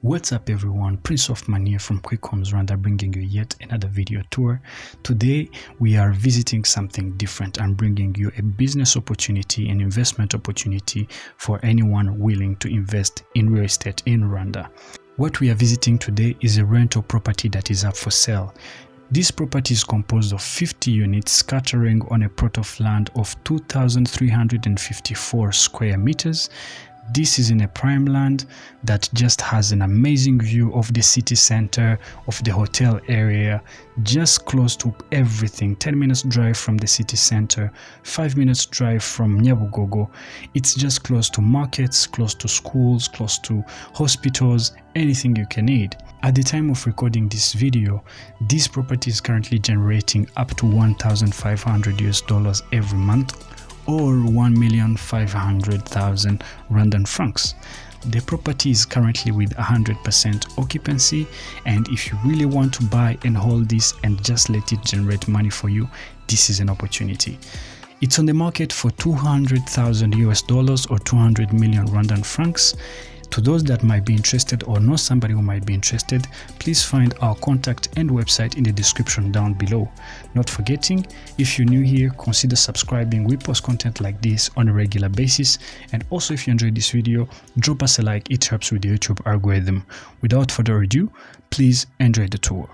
What's up everyone, Prince Hoffman here from Quick Homes Rwanda, bringing you yet another video tour. Today we are visiting something different. I'm bringing you a business opportunity, an investment opportunity for anyone willing to invest in real estate in Rwanda. What we are visiting today is a rental property that is up for sale. This property is composed of 50 units scattering on a plot of land of 2,354 square meters. This is in a prime land that just has an amazing view of the city center, of the hotel area, just close to everything. 10 minutes drive from the city center, 5 minutes drive from Nyabugogo. It's just close to markets, close to schools, close to hospitals, anything you can need. At the time of recording this video, this property is currently generating up to $1,500 every month, or 1,500,000 Rwandan francs. The property is currently with 100% occupancy, and if you really want to buy and hold this and just let it generate money for you, this is an opportunity. It's on the market for $200,000 or 200 million Rwandan francs. To those that might be interested or know somebody who might be interested, please find our contact and website in the description down below. Not forgetting, if you're new here, consider subscribing. We post content like this on a regular basis. And also, if you enjoyed this video, drop us a like. It helps with the YouTube algorithm. Without further ado, please enjoy the tour.